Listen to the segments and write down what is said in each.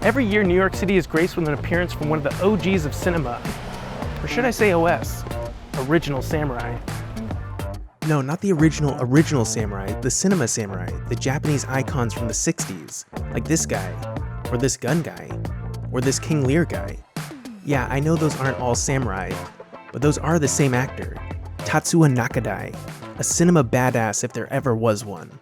Every year, New York City is graced with an appearance from one of the OGs of cinema. Or should I say OS? Original Samurai. No, not the original samurai, the cinema samurai, the Japanese icons from the 60s, like this guy, or this gun guy, or this King Lear guy. Yeah, I know those aren't all samurai, but those are the same actor, Tatsuya Nakadai, a cinema badass if there ever was one.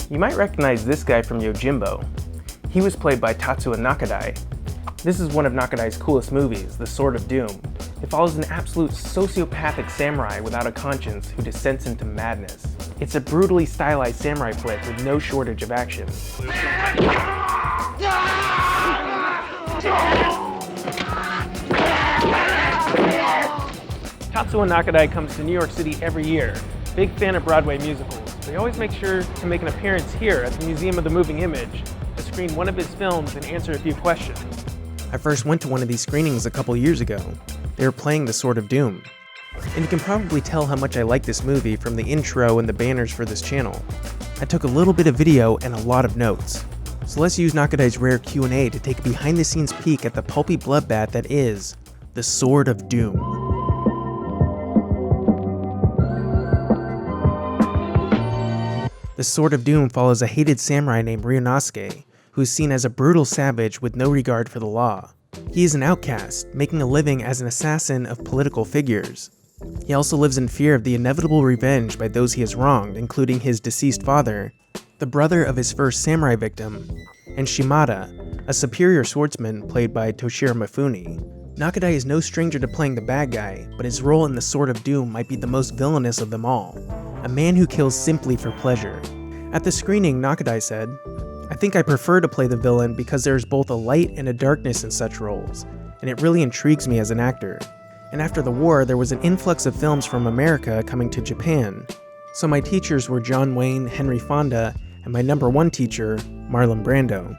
You might recognize this guy from Yojimbo. He was played by Tatsuya Nakadai. This is one of Nakadai's coolest movies, The Sword of Doom. It follows an absolute sociopathic samurai without a conscience who descends into madness. It's a brutally stylized samurai flick with no shortage of action. Tatsuya Nakadai comes to New York City every year. Big fan of Broadway musicals. They always make sure to make an appearance here at the Museum of the Moving Image to screen one of his films and answer a few questions. I first went to one of these screenings a couple years ago. They were playing The Sword of Doom. And you can probably tell how much I like this movie from the intro and the banners for this channel. I took a little bit of video and a lot of notes. So let's use Nakadai's rare Q&A to take a behind-the-scenes peek at the pulpy bloodbath that is The Sword of Doom. The Sword of Doom follows a hated samurai named Ryunosuke, who is seen as a brutal savage with no regard for the law. He is an outcast, making a living as an assassin of political figures. He also lives in fear of the inevitable revenge by those he has wronged, including his deceased father, the brother of his first samurai victim, and Shimada, a superior swordsman played by Toshiro Mifune. Nakadai is no stranger to playing the bad guy, but his role in The Sword of Doom might be the most villainous of them all. A man who kills simply for pleasure. At the screening, Nakadai said, "I think I prefer to play the villain because there's both a light and a darkness in such roles, and it really intrigues me as an actor. And after the war, there was an influx of films from America coming to Japan. So my teachers were John Wayne, Henry Fonda, and my number one teacher, Marlon Brando.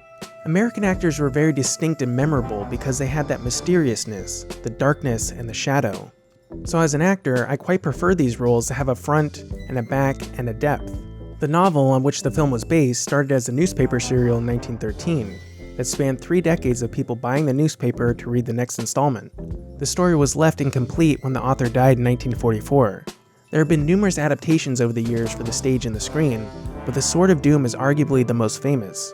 American actors were very distinct and memorable because they had that mysteriousness, the darkness, and the shadow. So as an actor, I quite prefer these roles to have a front and a back and a depth." The novel on which the film was based started as a newspaper serial in 1913 that spanned 3 decades of people buying the newspaper to read the next installment. The story was left incomplete when the author died in 1944. There have been numerous adaptations over the years for the stage and the screen, but The Sword of Doom is arguably the most famous.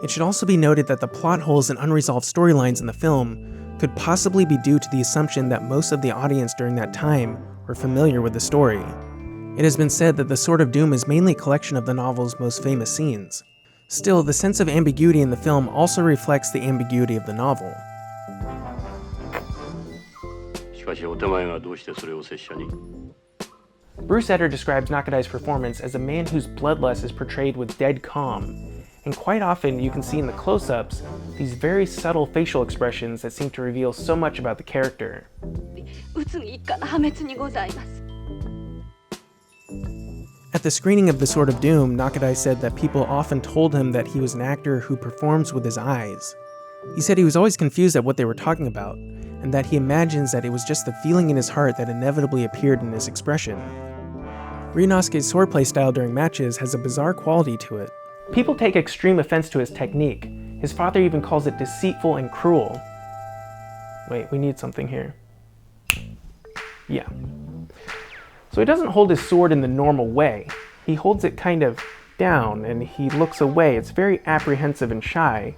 It should also be noted that the plot holes and unresolved storylines in the film could possibly be due to the assumption that most of the audience during that time were familiar with the story. It has been said that The Sword of Doom is mainly a collection of the novel's most famous scenes. Still, the sense of ambiguity in the film also reflects the ambiguity of the novel. Bruce Eder describes Nakadai's performance as a man whose bloodlust is portrayed with dead calm, and quite often you can see in the close-ups these very subtle facial expressions that seem to reveal so much about the character. At the screening of The Sword of Doom, Nakadai said that people often told him that he was an actor who performs with his eyes. He said he was always confused at what they were talking about, and that he imagines that it was just the feeling in his heart that inevitably appeared in his expression. Ryunosuke's swordplay style during matches has a bizarre quality to it. People take extreme offense to his technique. His father even calls it deceitful and cruel. Wait, we need something here. Yeah. So he doesn't hold his sword in the normal way. He holds it kind of down and he looks away. It's very apprehensive and shy.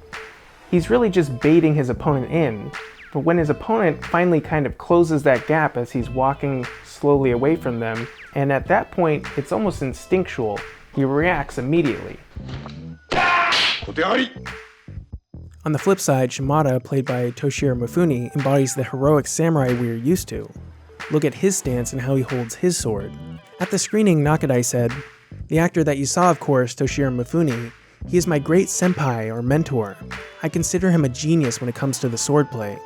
He's really just baiting his opponent in. But when his opponent finally kind of closes that gap as he's walking slowly away from them, and at that point, it's almost instinctual. He reacts immediately. On the flip side, Shimada, played by Toshiro Mifune, embodies the heroic samurai we are used to. Look at his stance and how he holds his sword. At the screening, Nakadai said, "The actor that you saw, of course, Toshiro Mifune, he is my great senpai or mentor. I consider him a genius when it comes to the swordplay.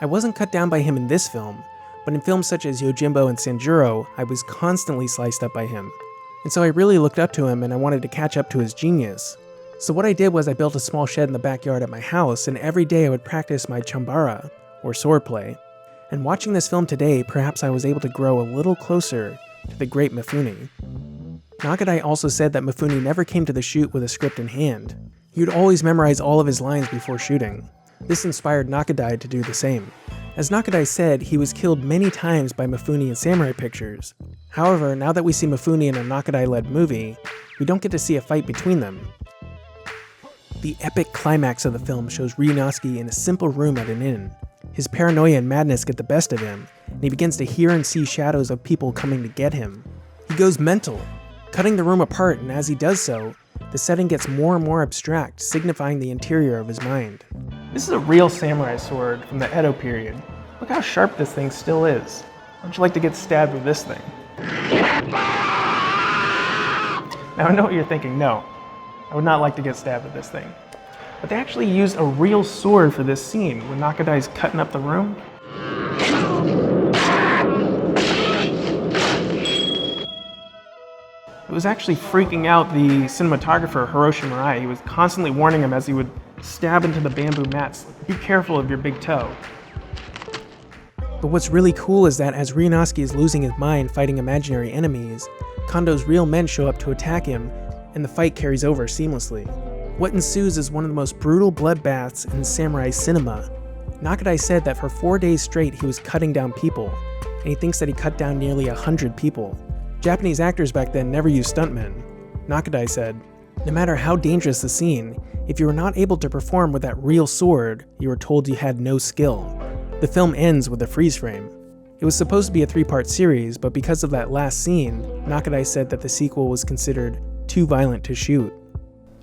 I wasn't cut down by him in this film, but in films such as Yojimbo and Sanjuro, I was constantly sliced up by him. And so I really looked up to him and I wanted to catch up to his genius. So what I did was I built a small shed in the backyard at my house, and every day I would practice my chambara, or swordplay. And watching this film today, perhaps I was able to grow a little closer to the great Mifune. Nakadai also said that Mifune never came to the shoot with a script in hand. He would always memorize all of his lines before shooting. This inspired Nakadai to do the same. As Nakadai said, he was killed many times by Mifune in samurai pictures. However, now that we see Mifune in a Nakadai-led movie, we don't get to see a fight between them. The epic climax of the film shows Ryunosuke in a simple room at an inn. His paranoia and madness get the best of him, and he begins to hear and see shadows of people coming to get him. He goes mental, cutting the room apart, and as he does so, the setting gets more and more abstract, signifying the interior of his mind. This is a real samurai sword from the Edo period. Look how sharp this thing still is. How'd you like to get stabbed with this thing? Now I know what you're thinking, no. I would not like to get stabbed with this thing. But they actually used a real sword for this scene when Nakadai's cutting up the room. It was actually freaking out the cinematographer Hiroshi Murai. He was constantly warning him as he would stab into the bamboo mats, be careful of your big toe. But what's really cool is that as Ryunosuke is losing his mind fighting imaginary enemies, Kondo's real men show up to attack him, and the fight carries over seamlessly. What ensues is one of the most brutal bloodbaths in samurai cinema. Nakadai said that for 4 days straight he was cutting down people, and he thinks that he cut down nearly 100 people. Japanese actors back then never used stuntmen. Nakadai said, "No matter how dangerous the scene, if you were not able to perform with that real sword, you were told you had no skill." The film ends with a freeze frame. It was supposed to be a 3-part series, but because of that last scene, Nakadai said that the sequel was considered too violent to shoot.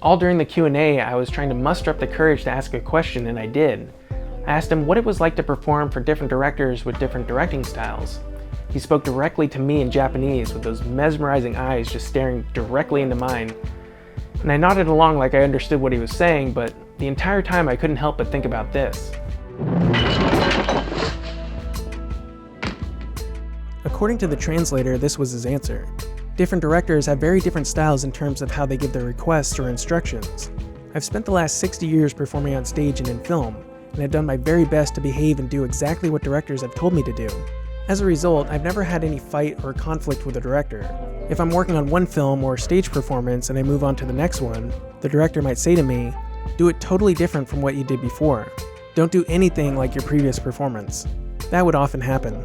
All during the Q&A, I was trying to muster up the courage to ask a question, and I did. I asked him what it was like to perform for different directors with different directing styles. He spoke directly to me in Japanese with those mesmerizing eyes just staring directly into mine. And I nodded along like I understood what he was saying, but the entire time I couldn't help but think about this. According to the translator, this was his answer. Different directors have very different styles in terms of how they give their requests or instructions. I've spent the last 60 years performing on stage and in film, and I've done my very best to behave and do exactly what directors have told me to do. As a result, I've never had any fight or conflict with a director. If I'm working on one film or stage performance and I move on to the next one, the director might say to me, "Do it totally different from what you did before. Don't do anything like your previous performance." That would often happen.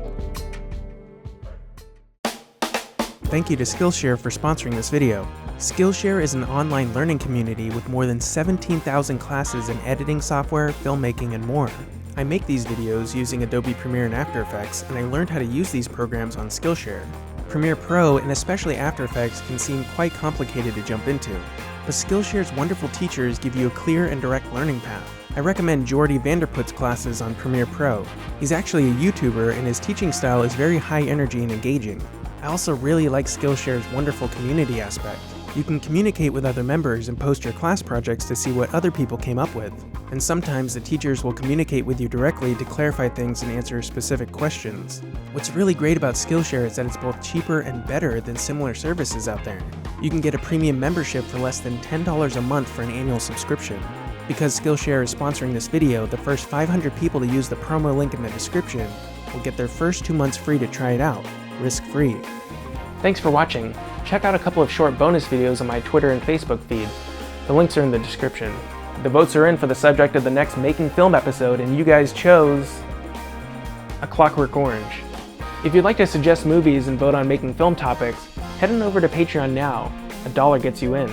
Thank you to Skillshare for sponsoring this video. Skillshare is an online learning community with more than 17,000 classes in editing software, filmmaking, and more. I make these videos using Adobe Premiere and After Effects, and I learned how to use these programs on Skillshare. Premiere Pro, and especially After Effects, can seem quite complicated to jump into, but Skillshare's wonderful teachers give you a clear and direct learning path. I recommend Jordy Vanderput's classes on Premiere Pro. He's actually a YouTuber, and his teaching style is very high energy and engaging. I also really like Skillshare's wonderful community aspect. You can communicate with other members and post your class projects to see what other people came up with. And sometimes the teachers will communicate with you directly to clarify things and answer specific questions. What's really great about Skillshare is that it's both cheaper and better than similar services out there. You can get a premium membership for less than $10 a month for an annual subscription. Because Skillshare is sponsoring this video, the first 500 people to use the promo link in the description will get their first 2 months free to try it out, risk-free. Thanks for watching. Check out a couple of short bonus videos on my Twitter and Facebook feed. The links are in the description. The votes are in for the subject of the next Making Film episode, and you guys chose A Clockwork Orange. If you'd like to suggest movies and vote on Making Film topics, head on over to Patreon now. $1 gets you in.